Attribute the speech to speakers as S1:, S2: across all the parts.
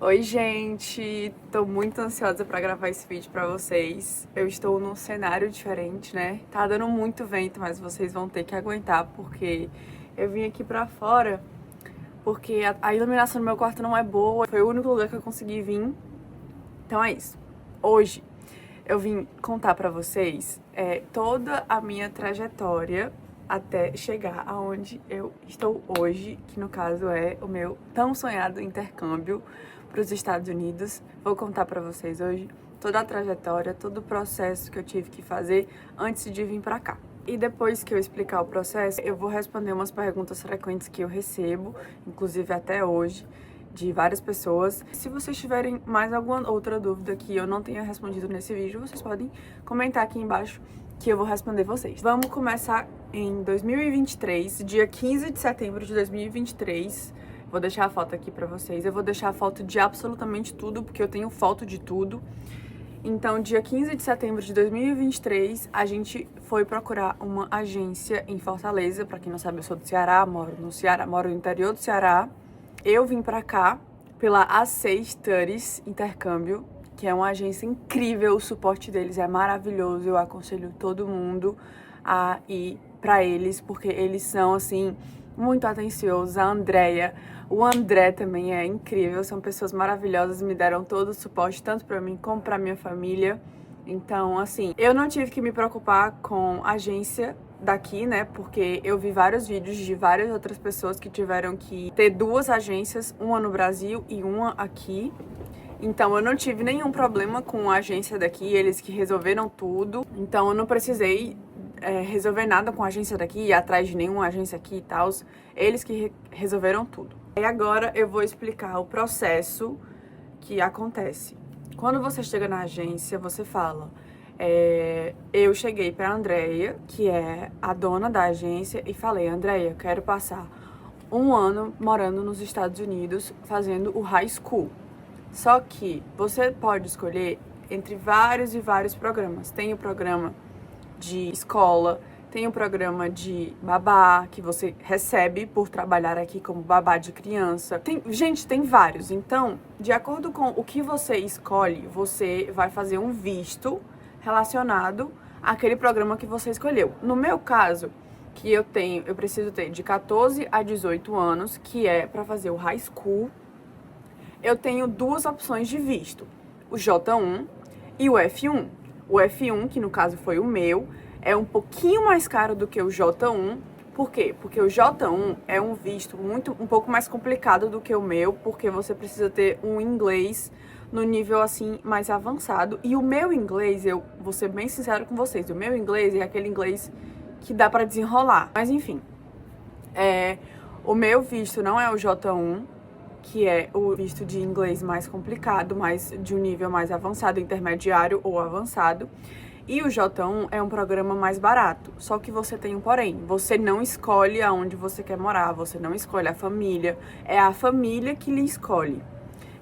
S1: Oi, gente! Tô muito ansiosa pra gravar esse vídeo pra vocês. Eu estou num cenário diferente, né? Tá dando muito vento, mas vocês vão ter que aguentar, porque eu vim aqui pra fora, porque a iluminação do meu quarto não é boa. Foi o único lugar que eu consegui vir. Então é isso. Hoje eu vim contar pra vocês toda a minha trajetória até chegar aonde eu estou hoje, que no caso é o meu tão sonhado intercâmbio para os Estados Unidos. Vou contar pra vocês hoje toda a trajetória, todo o processo que eu tive que fazer antes de vir pra cá. E depois que eu explicar o processo, eu vou responder umas perguntas frequentes que eu recebo, inclusive até hoje, de várias pessoas. Se vocês tiverem mais alguma outra dúvida que eu não tenha respondido nesse vídeo, vocês podem comentar aqui embaixo que eu vou responder vocês. Vamos começar em 2023, dia 15 de setembro de 2023. Vou deixar a foto aqui pra vocês. Eu vou deixar a foto de absolutamente tudo, porque eu tenho foto de tudo. Então, dia 15 de setembro de 2023, a gente foi procurar uma agência em Fortaleza. Pra quem não sabe, eu sou do Ceará, moro no interior do Ceará. Eu vim pra cá pela A6 Studies Intercâmbio, que é uma agência incrível, o suporte deles é maravilhoso. Eu aconselho todo mundo a ir pra eles, porque eles são, assim, muito atenciosos. A Andrea, o André também é incrível, são pessoas maravilhosas, me deram todo o suporte, tanto pra mim como pra minha família. Então, assim, eu não tive que me preocupar com agência daqui, né, porque eu vi vários vídeos de várias outras pessoas que tiveram que ter duas agências, uma no Brasil e uma aqui. Então, eu não tive nenhum problema com a agência daqui, eles que resolveram tudo. Então, eu não precisei resolver nada com a agência daqui, ir atrás de nenhuma agência aqui e tal. Eles que resolveram tudo. E agora eu vou explicar o processo que acontece. Quando você chega na agência, você fala... eu cheguei pra Andrea, que é a dona da agência, e falei: Andrea, quero passar um ano morando nos Estados Unidos, fazendo o high school. Só que você pode escolher entre vários e vários programas. Tem o programa de escola, tem o programa de babá, que você recebe por trabalhar aqui como babá de criança. Gente, tem vários. Então, de acordo com o que você escolhe, você vai fazer um visto relacionado àquele programa que você escolheu. No meu caso, que eu preciso ter de 14 a 18 anos, que é para fazer o high school. Eu tenho duas opções de visto, o J1 e o F1. O F1, que no caso foi o meu, é um pouquinho mais caro do que o J1. Por quê? Porque o J1 é um visto um pouco mais complicado do que o meu, porque você precisa ter um inglês no nível assim mais avançado. E o meu inglês, eu vou ser bem sincero com vocês, o meu inglês é aquele inglês que dá pra desenrolar. Mas enfim, o meu visto não é o J1, que é o visto de inglês mais complicado, mais de um nível mais avançado, intermediário ou avançado. E o J1 é um programa mais barato, só que você tem um porém. Você não escolhe aonde você quer morar, você não escolhe a família, é a família que lhe escolhe.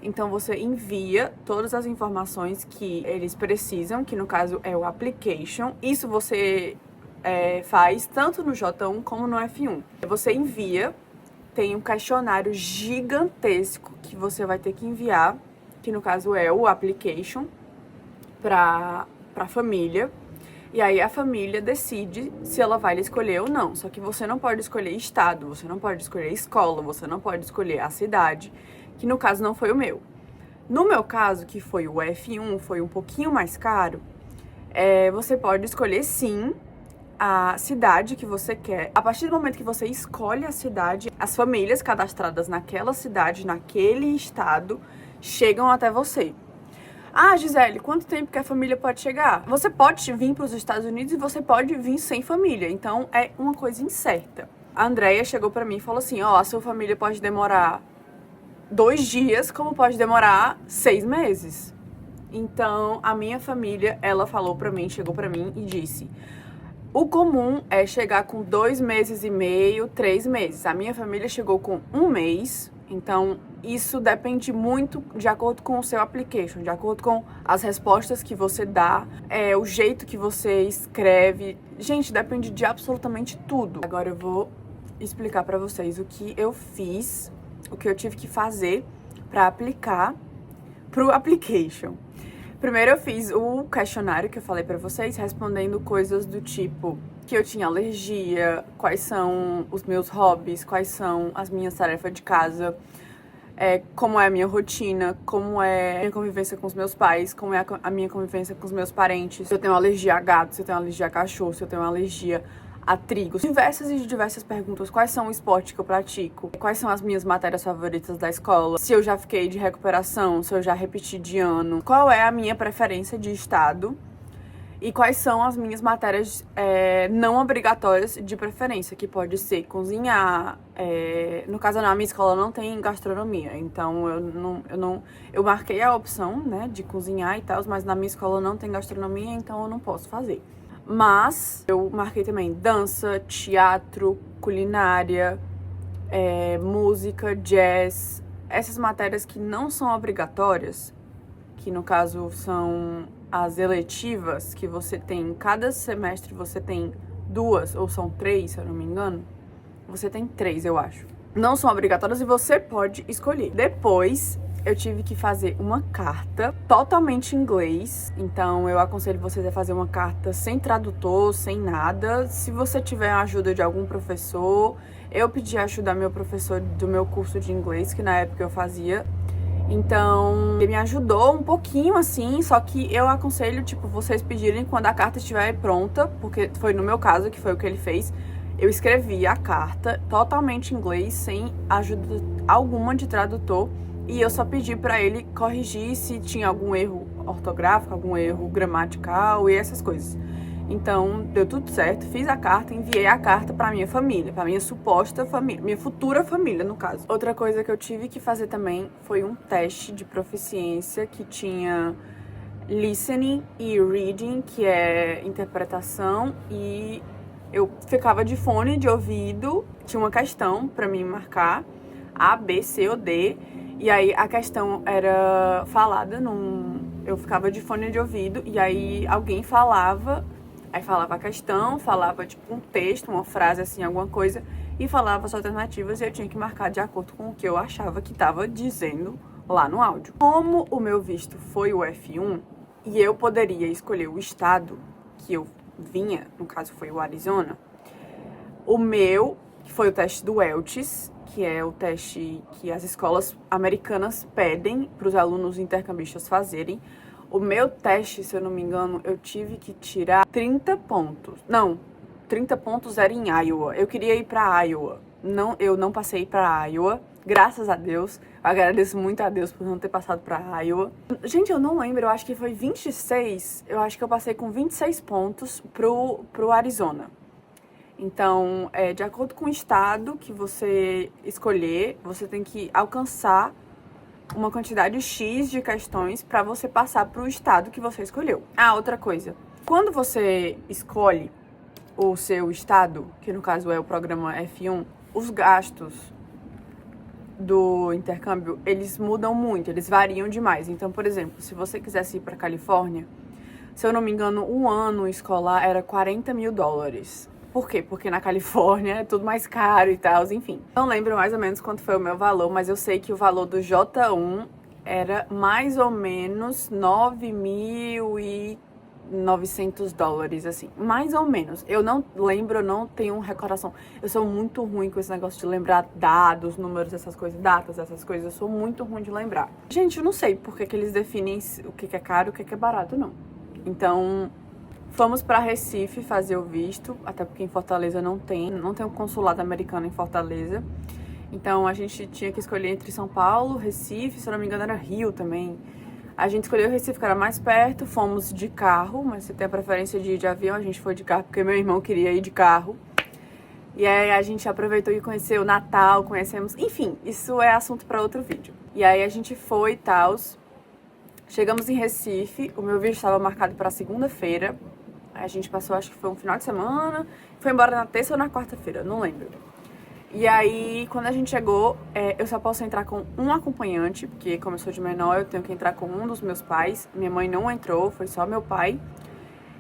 S1: Então você envia todas as informações que eles precisam, que no caso é o application. Isso você faz tanto no J1 como no F1. Você envia. Tem um questionário gigantesco que você vai ter que enviar, que no caso é o application, pra família. E aí a família decide se ela vai lhe escolher ou não. Só que você não pode escolher estado, você não pode escolher escola, você não pode escolher a cidade, que no caso não foi o meu. No meu caso, que foi o F1, foi um pouquinho mais caro, você pode escolher sim a cidade que você quer. A partir do momento que você escolhe a cidade, as famílias cadastradas naquela cidade, naquele estado, chegam até você. Ah, Gisele, quanto tempo que a família pode chegar? Você pode vir para os Estados Unidos e você pode vir sem família, então é uma coisa incerta. A Andrea chegou para mim e falou assim: a sua família pode demorar 2 dias, como pode demorar 6 meses. Então, a minha família, ela falou para mim, chegou para mim e disse: o comum é chegar com 2 meses e meio, 3 meses. A minha família chegou com 1 mês, então isso depende muito de acordo com o seu application, de acordo com as respostas que você dá, o jeito que você escreve. Gente, depende de absolutamente tudo. Agora eu vou explicar pra vocês o que eu fiz, o que eu tive que fazer pra aplicar pro application. Primeiro eu fiz o questionário que eu falei pra vocês, respondendo coisas do tipo que eu tinha alergia, quais são os meus hobbies, quais são as minhas tarefas de casa, como é a minha rotina, como é a minha convivência com os meus pais, como é a minha convivência com os meus parentes, se eu tenho alergia a gato, se eu tenho alergia a cachorro, se eu tenho alergia a trigo. Diversas perguntas. Quais são os esportes que eu pratico? Quais são as minhas matérias favoritas da escola? Se eu já fiquei de recuperação, se eu já repeti de ano. Qual é a minha preferência de estado? E quais são as minhas matérias não obrigatórias de preferência, que pode ser cozinhar. No caso, na minha escola não tem gastronomia, então eu marquei a opção, né, de cozinhar e tal, mas na minha escola não tem gastronomia, então eu não posso fazer. Mas eu marquei também dança, teatro, culinária, música, jazz, essas matérias que não são obrigatórias, que no caso são as eletivas, que você tem, cada semestre você tem 2, ou são 3, se eu não me engano. Você tem 3, eu acho. Não são obrigatórias e você pode escolher. Depois, eu tive que fazer uma carta totalmente em inglês. Então, eu aconselho vocês a fazer uma carta sem tradutor, sem nada. Se você tiver a ajuda de algum professor, eu pedi a ajuda do meu professor do meu curso de inglês, que na época eu fazia. Então, ele me ajudou um pouquinho, assim, só que eu aconselho, tipo, vocês pedirem quando a carta estiver pronta, porque foi no meu caso, que foi o que ele fez. Eu escrevi a carta totalmente em inglês, sem ajuda alguma de tradutor, e eu só pedi pra ele corrigir se tinha algum erro ortográfico, algum erro gramatical e essas coisas. Então, deu tudo certo, fiz a carta, enviei a carta pra minha família, pra minha suposta família, minha futura família, no caso. Outra coisa que eu tive que fazer também foi um teste de proficiência que tinha listening e reading, que é interpretação, e eu ficava de fone de ouvido, tinha uma questão pra mim marcar, A, B, C ou D, e aí a questão era falada eu ficava de fone de ouvido, e aí alguém falava. Aí falava a questão, falava tipo um texto, uma frase assim, alguma coisa, e falava as alternativas e eu tinha que marcar de acordo com o que eu achava que estava dizendo lá no áudio. Como o meu visto foi o F1 e eu poderia escolher o estado que eu vinha, no caso foi o Arizona, o meu, que foi o teste do ELTS, que é o teste que as escolas americanas pedem para os alunos intercambistas fazerem. O meu teste, se eu não me engano, eu tive que tirar 30 pontos. Não, 30 pontos era em Iowa. Eu queria ir pra Iowa. Não, eu não passei pra Iowa. Graças a Deus. Eu agradeço muito a Deus por não ter passado pra Iowa. Gente, eu não lembro. Eu acho que foi 26. Eu acho que eu passei com 26 pontos pro Arizona. Então, de acordo com o estado que você escolher, você tem que alcançar uma quantidade X de questões para você passar para o estado que você escolheu. Ah, outra coisa. Quando você escolhe o seu estado, que no caso é o programa F1, os gastos do intercâmbio, eles mudam muito, eles variam demais. Então, por exemplo, se você quisesse ir para Califórnia, se eu não me engano, um ano escolar era $40 mil. Por quê? Porque na Califórnia é tudo mais caro e tal, enfim. Não lembro mais ou menos quanto foi o meu valor, mas eu sei que o valor do J1 era mais ou menos $9.900, assim. Mais ou menos. Eu não lembro, eu não tenho recordação. Eu sou muito ruim com esse negócio de lembrar dados, números, essas coisas, datas, essas coisas. Eu sou muito ruim de lembrar. Gente, eu não sei por que eles definem o que é caro e o que é barato, não. Então, fomos para Recife fazer o visto, até porque em Fortaleza não tem um consulado americano em Fortaleza. Então a gente tinha que escolher entre São Paulo, Recife, se eu não me engano era Rio também. A gente escolheu Recife, que era mais perto, fomos de carro, mas se tem a preferência de ir de avião, a gente foi de carro porque meu irmão queria ir de carro. E aí a gente aproveitou e conheceu o Natal, conhecemos... Enfim, isso é assunto para outro vídeo. E aí a gente foi e tal. Chegamos em Recife, o meu visto estava marcado para segunda-feira. A gente passou, acho que foi um final de semana, foi embora na terça ou na quarta-feira, não lembro. E aí, quando a gente chegou, eu só posso entrar com um acompanhante, porque como eu sou de menor, eu tenho que entrar com um dos meus pais. Minha mãe não entrou, foi só meu pai.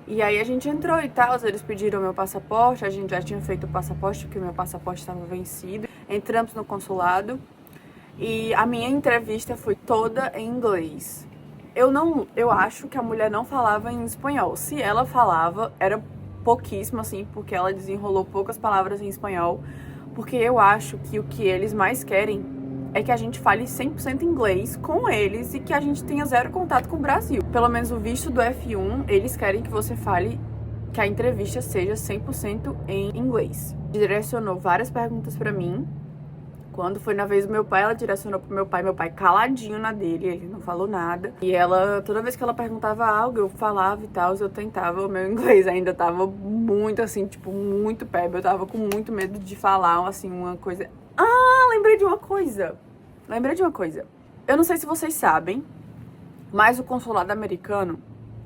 S1: E aí a gente entrou e tal, eles pediram meu passaporte, a gente já tinha feito o passaporte, porque meu passaporte estava vencido. Entramos no consulado E a minha entrevista foi toda em inglês. Eu acho que a mulher não falava em espanhol. Se ela falava, era pouquíssimo, assim, porque ela desenrolou poucas palavras em espanhol. Porque eu acho que o que eles mais querem é que a gente fale 100% inglês com eles e que a gente tenha zero contato com o Brasil. Pelo menos o visto do F1, eles querem que você fale, que a entrevista seja 100% em inglês. Direcionou várias perguntas pra mim. Quando foi na vez do meu pai, ela direcionou pro meu pai caladinho na dele, ele não falou nada. E ela, toda vez que ela perguntava algo, eu falava e tal, eu tentava, o meu inglês ainda tava muito assim, tipo, muito peba. Eu tava com muito medo de falar, assim, uma coisa... Ah, lembrei de uma coisa. Eu não sei se vocês sabem, mas o consulado americano,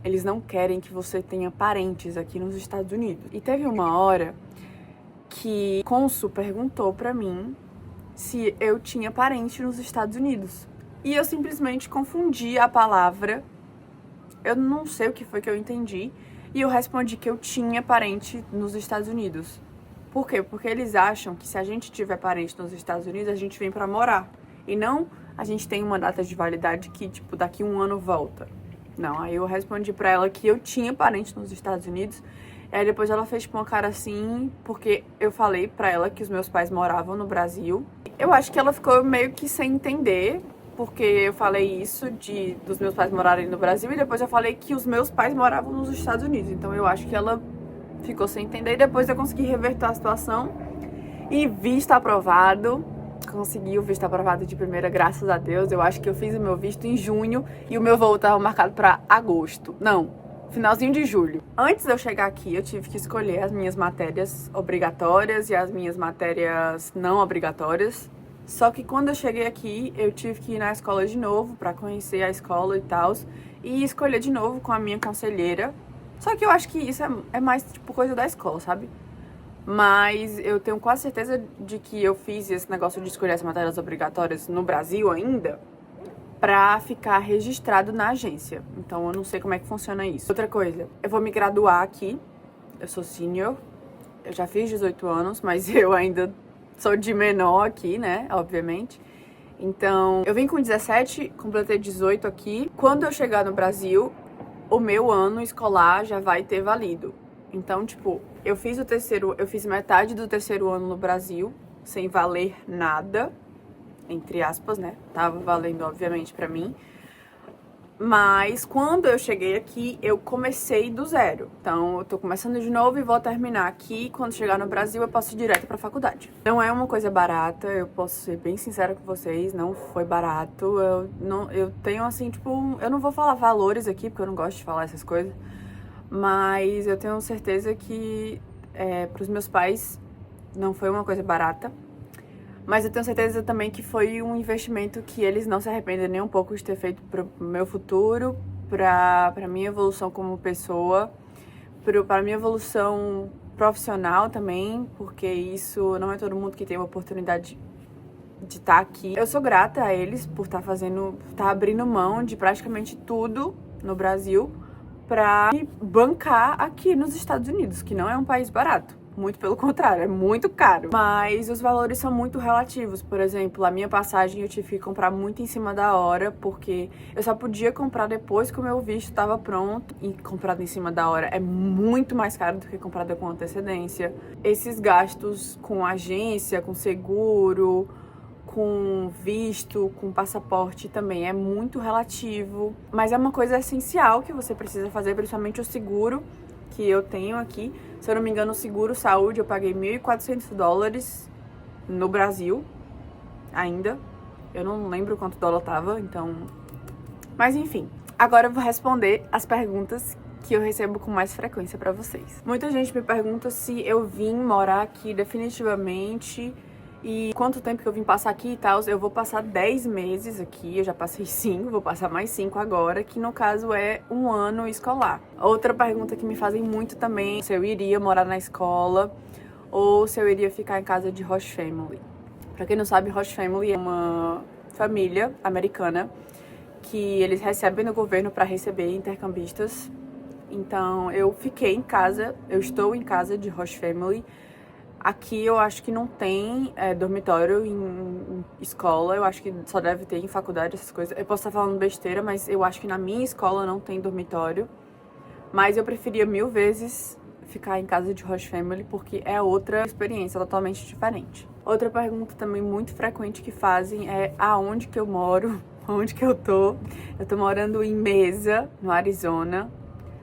S1: eles não querem que você tenha parentes aqui nos Estados Unidos. E teve uma hora que o cônsul perguntou pra mim se eu tinha parente nos Estados Unidos. E eu simplesmente confundi a palavra. Eu não sei o que foi que eu entendi. E eu respondi que eu tinha parente nos Estados Unidos. Por quê? Porque eles acham que se a gente tiver parente nos Estados Unidos, a gente vem pra morar. E não a gente tem uma data de validade que, tipo, daqui 1 ano volta. Não, aí eu respondi pra ela que eu tinha parente nos Estados Unidos. Aí depois ela fez tipo uma cara assim, porque eu falei pra ela que os meus pais moravam no Brasil. Eu acho que ela ficou meio que sem entender, porque eu falei isso dos meus pais morarem no Brasil e depois eu falei que os meus pais moravam nos Estados Unidos. Então eu acho que ela ficou sem entender e depois eu consegui reverter a situação e visto aprovado. Consegui o visto aprovado de primeira, graças a Deus. Eu acho que eu fiz o meu visto em junho e o meu voo estava marcado pra agosto. Não, finalzinho de julho. Antes de eu chegar aqui, eu tive que escolher as minhas matérias obrigatórias e as minhas matérias não obrigatórias. Só que quando eu cheguei aqui, eu tive que ir na escola de novo pra conhecer a escola e tal, e escolher de novo com a minha conselheira. Só que eu acho que isso é mais tipo coisa da escola, sabe? Mas eu tenho quase certeza de que eu fiz esse negócio de escolher as matérias obrigatórias no Brasil ainda pra ficar registrado na agência. Então eu não sei como é que funciona isso. Outra coisa, eu vou me graduar aqui. Eu sou senior. Eu já fiz 18 anos, mas eu ainda sou de menor aqui, né? Obviamente. Então, eu vim com 17, completei 18 aqui. Quando eu chegar no Brasil, o meu ano escolar já vai ter valido. Então, tipo, eu fiz metade do terceiro ano no Brasil, sem valer nada, entre aspas, né? Tava valendo, obviamente, pra mim. Mas quando eu cheguei aqui, eu comecei do zero. Então, eu tô começando de novo e vou terminar aqui. Quando chegar no Brasil, eu passo direto pra faculdade. Não é uma coisa barata, eu posso ser bem sincera com vocês, não foi barato. Eu tenho, assim, tipo, eu não vou falar valores aqui, porque eu não gosto de falar essas coisas. Mas eu tenho certeza que pros meus pais não foi uma coisa barata. Mas eu tenho certeza também que foi um investimento que eles não se arrependem nem um pouco de ter feito pro meu futuro, pra minha evolução como pessoa, pra minha evolução profissional também, porque isso não é todo mundo que tem a oportunidade de estar aqui. Eu sou grata a eles por estar abrindo mão de praticamente tudo no Brasil pra me bancar aqui nos Estados Unidos, que não é um país barato. Muito pelo contrário, é muito caro. Mas os valores são muito relativos. Por exemplo, a minha passagem eu tive que comprar muito em cima da hora, porque eu só podia comprar depois que o meu visto estava pronto. E comprado em cima da hora é muito mais caro do que comprado com antecedência. Esses gastos com agência, com seguro, com visto, com passaporte também é muito relativo. Mas é uma coisa essencial que você precisa fazer, principalmente o seguro que eu tenho aqui. Se eu não me engano, o seguro saúde eu paguei $1.400 no Brasil ainda. Eu não lembro quanto dólar tava, então... Mas enfim, agora eu vou responder as perguntas que eu recebo com mais frequência pra vocês. Muita gente me pergunta se eu vim morar aqui definitivamente e quanto tempo que eu vim passar aqui e tal. Eu vou passar 10 meses aqui, eu já passei 5, vou passar mais 5 agora, que no caso é 1 ano escolar. Outra pergunta que me fazem muito também, se eu iria morar na escola ou se eu iria ficar em casa de host family. Pra quem não sabe, host family é uma família americana que eles recebem no governo pra receber intercambistas. Então eu fiquei em casa, eu estou em casa de host family Aqui eu acho que não tem dormitório em escola, eu acho que só deve ter em faculdade, essas coisas. Eu posso estar falando besteira, mas eu acho que na minha escola não tem dormitório. Mas eu preferia 1000 vezes ficar em casa de host family, porque é outra experiência totalmente diferente. Outra pergunta também muito frequente que fazem é aonde que eu moro, onde que eu tô. Eu tô morando em Mesa, no Arizona.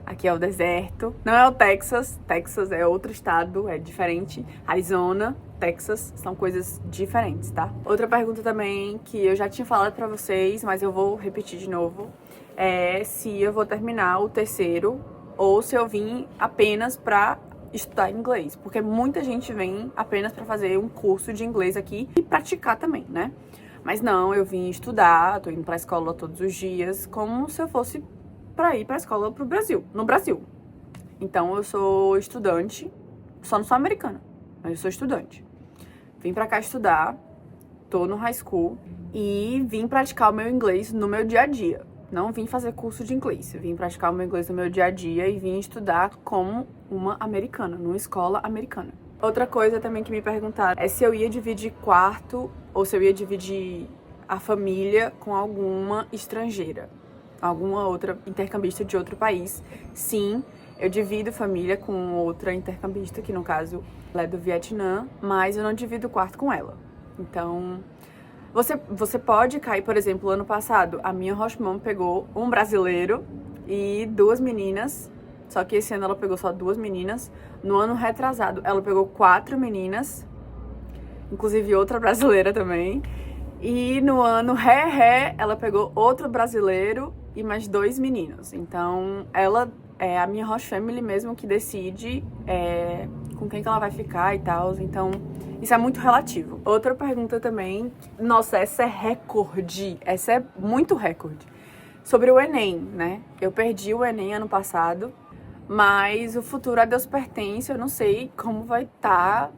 S1: Aqui é o deserto. Não é o Texas. Texas é outro estado, é diferente. Arizona, Texas, são coisas diferentes, tá? Outra pergunta também que eu já tinha falado pra vocês, mas eu vou repetir de novo, é se eu vou terminar o terceiro ou se eu vim apenas pra estudar inglês. Porque muita gente vem apenas pra fazer um curso de inglês aqui e praticar também, né? Mas não, eu vim estudar, tô indo pra escola todos os dias, como se eu fosse pra ir pra escola no Brasil. Então eu sou estudante, só não sou americana, mas eu sou estudante. Vim pra cá estudar, tô no high school e vim praticar o meu inglês no meu dia a dia. Não vim fazer curso de inglês, vim praticar o meu inglês no meu dia a dia e vim estudar como uma americana, numa escola americana. Outra coisa também que me perguntaram é se eu ia dividir quarto ou se eu ia dividir a família com alguma estrangeira, alguma outra intercambista de outro país. Sim, eu divido família com outra intercambista, que no caso ela é do Vietnã, mas eu não divido quarto com ela. Então, você pode cair, por exemplo, ano passado, a minha host mom pegou um brasileiro e 2 meninas, só que esse ano ela pegou só 2 meninas. No ano retrasado, ela pegou 4 meninas, inclusive outra brasileira também. E no ano ela pegou outro brasileiro e mais 2 meninos. Então, ela é a minha host family mesmo que decide com quem que ela vai ficar e tal. Então, isso é muito relativo. Outra pergunta também, nossa, essa é recorde, essa é muito recorde. Sobre o Enem, né? Eu perdi o Enem ano passado, mas o futuro a Deus pertence. Eu não sei como vai estar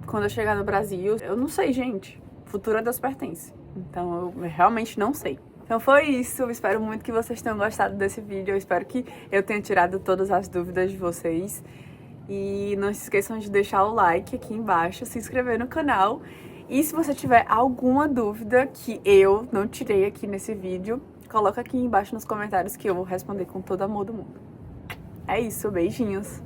S1: quando eu chegar no Brasil. Eu não sei, gente. O futuro a Deus pertence. Então, eu realmente não sei. Então foi isso, eu espero muito que vocês tenham gostado desse vídeo, eu espero que eu tenha tirado todas as dúvidas de vocês. E não se esqueçam de deixar o like aqui embaixo, se inscrever no canal. E se você tiver alguma dúvida que eu não tirei aqui nesse vídeo, coloca aqui embaixo nos comentários que eu vou responder com todo amor do mundo. É isso, beijinhos!